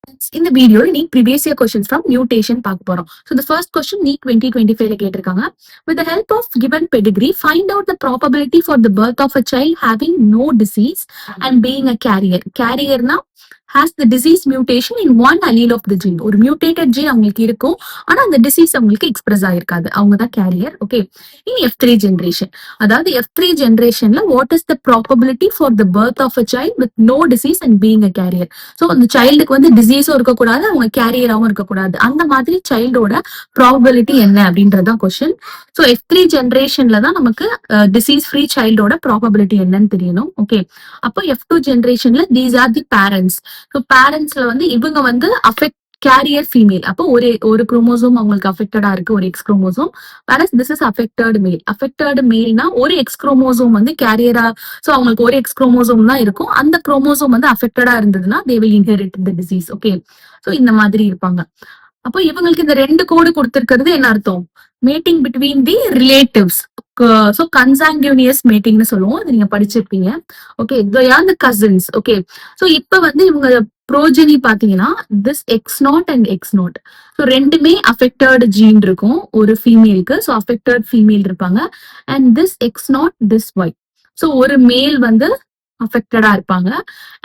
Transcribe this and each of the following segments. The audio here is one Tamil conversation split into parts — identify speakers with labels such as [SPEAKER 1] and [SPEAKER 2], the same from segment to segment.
[SPEAKER 1] In the video, NEET previous year questions from mutation பார்க்க போறோம். So the first question NEET 2025 ல கேட்டிருக்காங்க. With the help of given pedigree, find out the probability for the birth of a child having no disease and being a carrier. Carrier na has the disease mutation in one allele of the gene. ஒரு mutated gene அவங்களுக்கு இருக்கும். ஆனா அந்த disease அவங்களுக்கு express ஆயிருக்காது. அவங்க தான் carrier. Okay. In F3 generation. அதாவது F3 generationல what is the probability for the birth of a child with no disease and being a carrier? So அந்த childக்கு வந்து disease இருக்கக்கூடாது, அவங்க carrier-ஆவும் இருக்கக்கூடாது. அந்த மாதிரி childோட probability என்ன அப்படின்றதுதான் question. So F3 generationல தான் நமக்கு disease free childோட probability என்னன்னு தெரியணும். Okay. அப்போ F2 generationல these are the parents. So பேரண்ட்ஸ்ல வந்து இவங்க வந்து அஃபெக்ட் கேரியர் ஃபீமேல். அப்போ ஒரு குரோமோசோம் அவங்களுக்கு அஃபெக்டடா இருக்கு, ஒரு எக்ஸ் குரோமோசோம். வேற திஸ் இஸ் அஃபெக்டட் மேல். அஃபெக்டட் மேல்னா ஒரு எக்ஸ் குரோமோசோம் வந்து கேரியரா, ஸோ அவங்களுக்கு ஒரு எக்ஸ் குரோமோசோம் தான் இருக்கும். அந்த குரோமோசோம் வந்து அஃபெக்டடா இருந்ததுன்னா they will inherit the disease. Okay, so இந்த மாதிரி இருப்பாங்க. அப்போ இவங்களுக்கு இந்த 2 கோடு கொடுத்திருக்கிறது என்ன அர்த்தம்? Mating between the relatives. So consanguineous மேட்டிங்னு சொல்லுவோம், அது நீங்க படிச்சிருப்பீங்க. ஓகே, இந்த கசின்ஸ். ஓகே, சோ இப்ப வந்து இவங்க ப்ரோஜெனி பாத்தீங்கன்னா this X0 and X0. So ரெண்டுமே அஃபெக்டட் ஜீன் இருக்கும் ஒரு ஃபீமேலுக்கு. ஸோ அஃபெக்டட் ஃபீமேல் இருப்பாங்க. And this X0, this Y. So ஒரு மேல் வந்து அஃபெக்டடா இருப்பாங்க.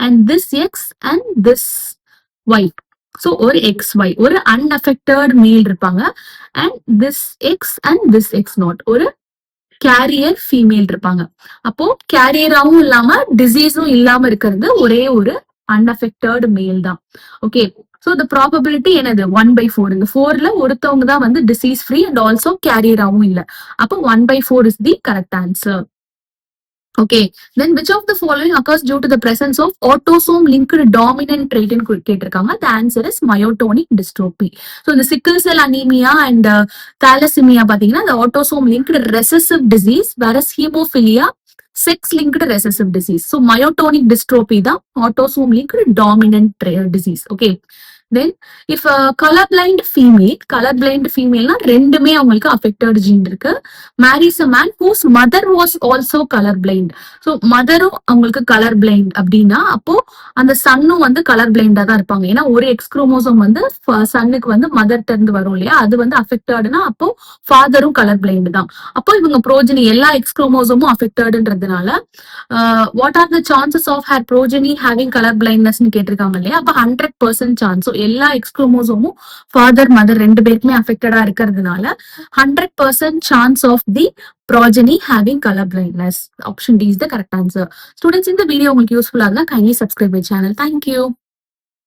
[SPEAKER 1] And this X and this Y. So ஒரு XY ஒரு அன்அஃபெக்டட் மேல் இருப்பாங்க. And this X and this X0 ஒரு கேரியர் ஃபீமேல் இருப்பாங்க. அப்போ கேரியராவும் இல்லாம டிசீஸும் இல்லாம இருக்கிறது ஒரே ஒரு அன்அஃபெக்டட் மேல் தான். ஓகே, சோ த ப்ராபபிலிட்டி என்னது 1/4. இந்த 4ல ஒருத்தவங்க தான் வந்து டிசீஸ் ஃப்ரீ அண்ட் ஆல்சோ கேரியராவும் இல்ல. அப்போ 1/4 is the correct answer. Okay, then which of the following occurs due to the presence of autosome linked dominant trait in கேட்டிருக்காங்க? The answer is myotonic dystrophy. So the sickle cell anemia and thalassemia பாத்தீங்கன்னா the autosome linked recessive disease, whereas hemophilia sex linked recessive disease. So myotonic dystrophy தான் autosome linked dominant disease. Okay, then if a colorblind female na ரெண்டுமே அவங்களுக்கு affected gene இருக்கு, marries a man whose mother was also colorblind. so மதரும் அவங்களுக்கு colorblind அப்படின்னா அப்போ அந்த சன்னும் வந்து colorblind-ஆ தான் இருப்பாங்க. ஏன்னா ஒரு எக்ஸ் குரோமோசோம் வந்து சன்னுக்கு வந்து மதர் இருந்து வரும் இல்லையா, அது வந்து affectedனா அப்போ ஃபாதரும் colorblind தான். அப்போ இவங்க progeny எல்லா X குரோமோசோமும் affectedன்றதுனால what are the chances of her progeny having color blindness னு கேட்டிருக்காங்க இல்லையா. அப்ப 100% சான்ஸ். எல்லா எக்ஸ் குரோமோசோமும் ஃபாதர் மதர் ரெண்டு பேருக்குமே அஃபெக்டடா இருக்கிறதுனால 100% chance of the progeny having color blindness. Option D is the correct answer. Students, இந்த வீடியோ உங்களுக்கு யூஸ்ஃபுல்லா இருந்தா kindly subscribe my channel. Thank you.